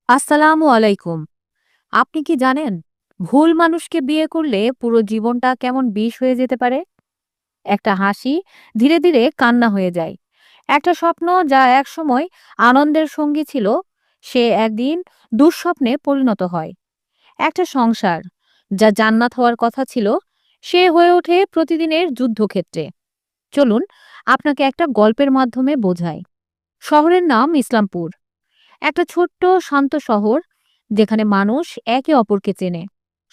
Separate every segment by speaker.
Speaker 1: আসসালামু আলাইকুম। আপনি কি জানেন ভুল মানুষকে বিয়ে করলে পুরো জীবনটা কেমন বিষ হয়ে যেতে পারে? একটা হাসি ধীরে ধীরে কান্না হয়ে যায়। একটা স্বপ্ন যা একসময় আনন্দের সঙ্গী ছিল, সে একদিন দুঃস্বপ্নে পরিণত হয়। একটা সংসার যা জান্নাত হওয়ার কথা ছিল, সে হয়ে ওঠে প্রতিদিনের যুদ্ধক্ষেত্রে। চলুন আপনাকে একটা গল্পের মাধ্যমে বোঝাই। শহরের নাম ইসলামপুর। একটা ছোট্ট শান্ত শহর যেখানে মানুষ একে অপরকে চেনে।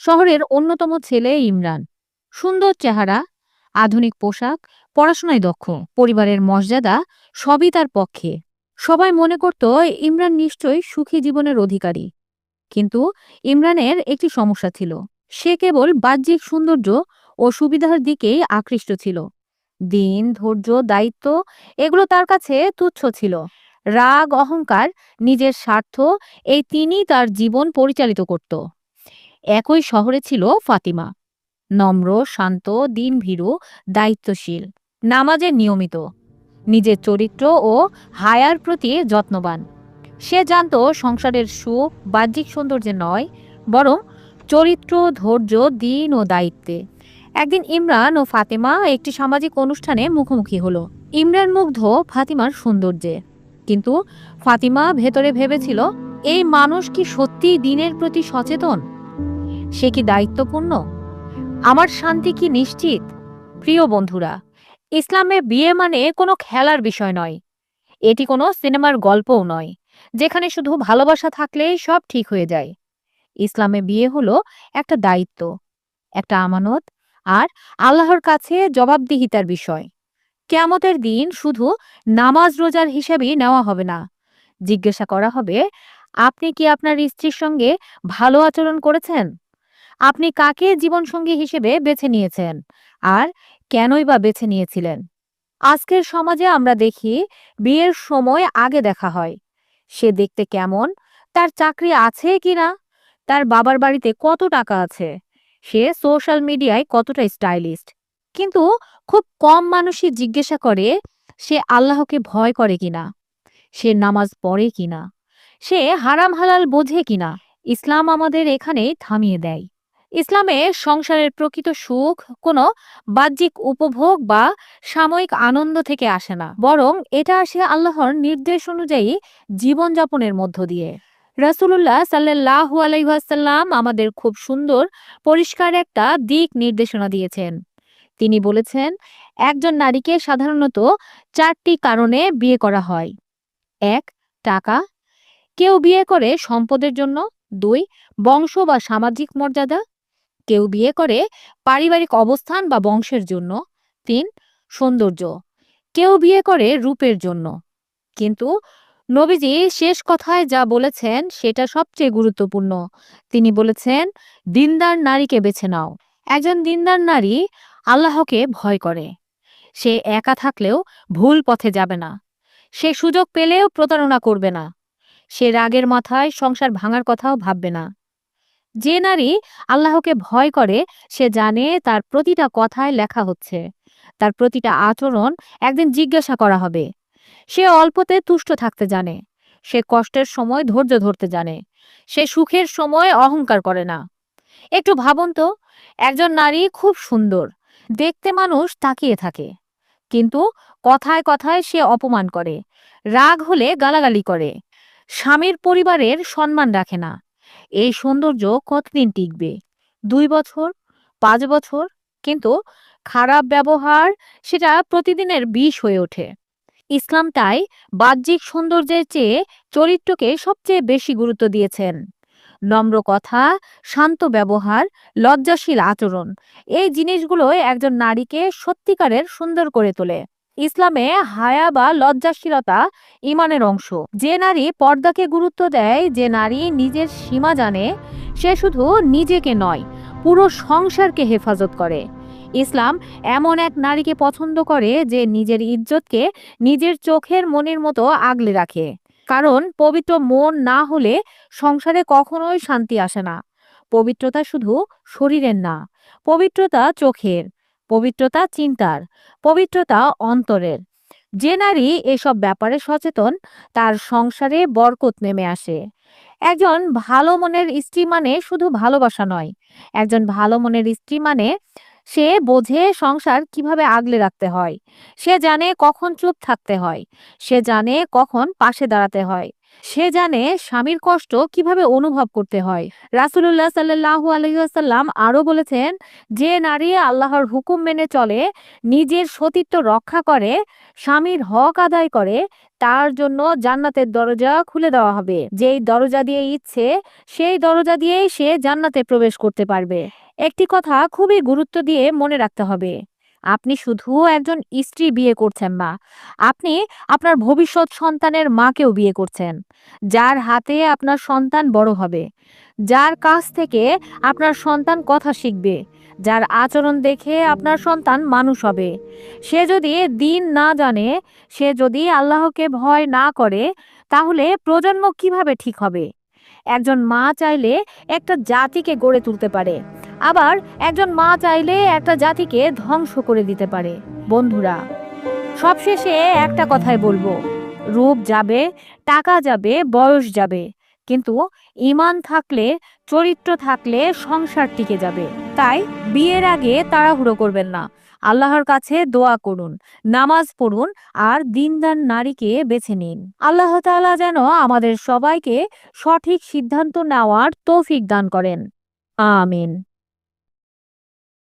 Speaker 1: শহরের অন্যতম ছেলে ইমরান। সুন্দর চেহারা, আধুনিক পোশাক, পড়াশোনায় দক্ষ, পরিবারের মর্যাদা সবই তার পক্ষে। সবাই মনে করত ইমরান নিশ্চয়ই সুখী জীবনের অধিকারী। কিন্তু ইমরানের একটি সমস্যা ছিল। সে কেবল বাহ্যিক সৌন্দর্য ও সুবিধার দিকেই আকৃষ্ট ছিল। দিন, ধৈর্য, দায়িত্ব এগুলো তার কাছে তুচ্ছ ছিল। রাগ, অহংকার, নিজের স্বার্থ, এই তিনই তার জীবন পরিচালিত করত। একই শহরে ছিল ফাতিমা। নম্র, শান্ত, দিনভীরু, দায়িত্বশীল, নামাজে নিয়মিত, নিজের চরিত্র ও হায়ার প্রতি যত্নবান। সে জানত সংসারের সুখ বাহ্যিক সৌন্দর্যে নয়, বরং চরিত্র, ধৈর্য, দিন ও দায়িত্বে। একদিন ইমরান ও ফাতেমা একটি সামাজিক অনুষ্ঠানে মুখোমুখি হলো। ইমরান মুগ্ধ ফাতিমার সৌন্দর্যে, কিন্তু ফাতিমা ভেতরে ভেবেছিল, এই মানুষ কি সত্যি দিনের প্রতি সচেতন? সে কি দায়িত্বপূর্ণ? আমার শান্তি কি নিশ্চিত? প্রিয় বন্ধুরা, ইসলামে বিয়ে মানে কোনো খেলার বিষয় নয়। এটি কোনো সিনেমার গল্পও নয়, যেখানে শুধু ভালোবাসা থাকলেই সব ঠিক হয়ে যায়। ইসলামে বিয়ে হলো একটা দায়িত্ব, একটা আমানত, আর আল্লাহর কাছে জবাবদিহিতার বিষয়। কিয়ামতের দিন শুধু নামাজ রোজার হিসাবই নেওয়া হবে না। জিজ্ঞাসা করা হবে, আপনি কি আপনার স্ত্রীর সঙ্গে ভালো আচরণ করেছেন? আপনি কাকে জীবনসঙ্গী হিসেবে বেছে নিয়েছেন? আর কেনই বা বেছে নিয়েছিলেন? আজকের সমাজে আমরা দেখি, বিয়ের সময় আগে দেখা হয়। সে দেখতে কেমন, তার চাকরি আছে কিনা, তার বাবার বাড়িতে কত টাকা আছে, সে সোশ্যাল মিডিয়ায় কতটা স্টাইলিস্ট। কিন্তু খুব কম মানুষই জিজ্ঞাসা করে, সে আল্লাহকে ভয় করে কিনা, সে নামাজ পড়ে কিনা, সে হারাম হালাল বোঝে কিনা। ইসলাম আমাদের এখানেই থামিয়ে দেয়। ইসলামে সংসারের প্রকৃত সুখ কোনো বাহ্যিক উপভোগ বা সাময়িক আনন্দ থেকে আসে না, বরং এটা আসে আল্লাহর নির্দেশ অনুযায়ী জীবনযাপনের মধ্য দিয়ে। রাসূলুল্লাহ সাল্লাল্লাহু আলাইহি ওয়াসাল্লাম আমাদের খুব সুন্দর পরিষ্কার একটা দিক নির্দেশনা দিয়েছেন। তিনি বলেছেন, একজন নারীকে সাধারণত ৪টি কারণে বিয়ে করা হয়। ১. টাকা। কেউ বিয়ে করে সম্পদের জন্য। ২. বংশ বা সামাজিক মর্যাদা। কেউ বিয়ে করে পারিবারিক অবস্থান বা বংশের জন্য। ৩. সৌন্দর্য। কেউ বিয়ে করে রূপের জন্য। কিন্তু নবীজি শেষ কথায় যা বলেছেন সেটা সবচেয়ে গুরুত্বপূর্ণ। তিনি বলেছেন, দিনদার নারীকে বেছে নাও। একজন দিনদার নারী আল্লাহকে ভয় করে। সে একা থাকলেও ভুল পথে যাবে না। সে সুযোগ পেলেও প্রতারণা করবে না। সে রাগের মাথায় সংসার ভাঙার কথাও ভাববে না। যে নারী আল্লাহকে ভয় করে, সে জানে তার প্রতিটা কথায় লেখা হচ্ছে, তার প্রতিটা আচরণ একদিন জিজ্ঞাসা করা হবে। সে অল্পতে তুষ্ট থাকতে জানে, সে কষ্টের সময় ধৈর্য ধরতে জানে, সে সুখের সময় অহংকার করে না। একটু ভাবুন তো, একজন নারী খুব সুন্দর, দেখতে মানুষ তাকিয়ে থাকে, কিন্তু কথায় কথায় সে অপমান করে, রাগ হলে গালাগালি করে, স্বামীর পরিবারের সম্মান রাখে না। এই সৌন্দর্য কতদিন টিকবে? ২ বছর, ৫ বছর? কিন্তু খারাপ ব্যবহার সেটা প্রতিদিনের বিষ হয়ে ওঠে। ইসলাম তাই বাহ্যিক সৌন্দর্যের চেয়ে চরিত্রকে সবচেয়ে বেশি গুরুত্ব দিয়েছেন। নম্র কথা, শান্ত ব্যবহার, লজ্জাশীল আচরণ, এই জিনিসগুলো একজন নারীকে সত্যিকারের সুন্দর করে তোলে। ইসলামে হায়া বা লজ্জাশীলতা ঈমানের অংশ। যে নারী পর্দাকে গুরুত্ব দেয়, যে নারী নিজের সীমা জানে, সে শুধু নিজেকে নয়, পুরো সংসারকে হেফাজত করে। ইসলাম এমন এক নারীকে পছন্দ করে যে নিজের ইজ্জতকে নিজের চোখের মনির মতো আগলে রাখে। কারণ পবিত্র মন না হলে সংসারে কখনোই শান্তি আসে না। পবিত্রতা শুধু শরীরের না, পবিত্রতা চোখের, পবিত্রতা চিন্তার, পবিত্রতা অন্তরের। যে নারী এসব ব্যাপারে সচেতন, তার সংসারে বরকত নেমে আসে। একজন ভালো মনের স্ত্রী মানে শুধু ভালোবাসা নয়। একজন ভালো মনের স্ত্রী মানে সে বোঝে সংসার কিভাবে আগলে রাখতে হয়। সে জানে কখন চুপ থাকতে হয়। সে জানে কখন পাশে দাঁড়াতে হয়। সে জানে স্বামীর কষ্ট কিভাবে অনুভব করতে হয়। রাসূলুল্লাহ সাল্লাল্লাহু আলাইহি ওয়াসাল্লাম আরো বলেছেন, যে নারী আল্লাহর হুকুম মেনে চলে, নিজের সতীত্ব রক্ষা করে, স্বামীর হক আদায় করে, তার জন্য জান্নাতের দরজা খুলে দেওয়া হবে। যেই দরজা দিয়ে ইচ্ছে সেই দরজা দিয়েই সে জান্নাতে প্রবেশ করতে পারবে। একটি কথা খুবই গুরুত্ব দিয়ে মনে রাখতে হবে, আপনি শুধু একজন স্ত্রী বিয়ে করছেন না, আপনি আপনার ভবিষ্যৎ সন্তানের মাকেও বিয়ে করছেন, যার হাতে আপনার সন্তান বড় হবে, যার কাছ থেকে আপনার সন্তান কথা শিখবে, যার আচরণ দেখে আপনার সন্তান মানুষ হবে। সে যদি দিন না জানে, সে যদি আল্লাহকে ভয় না করে, তাহলে প্রজন্ম কিভাবে ঠিক হবে? একজন মা চাইলে একটা জাতিকে গড়ে তুলতে পারে, আবার একজন মা চাইলে একটা জাতিকে ধ্বংস করে দিতে পারে। বন্ধুরা, সবশেষে একটা কথাই বলবো, রূপ যাবে, টাকা যাবে, বয়স যাবে, কিন্তু ঈমান থাকলে, চরিত্র থাকলে সংসার টিকে যাবে। তাই বিয়ের আগে তাড়াহুড়ো করবেন না। আল্লাহর কাছে দোয়া করুন, নামাজ পড়ুন, আর দিনদার নারীকে বেছে নিন। আল্লাহ তাআলা যেন আমাদের সবাইকে সঠিক সিদ্ধান্ত নেওয়ার তৌফিক দান করেন। আমিন।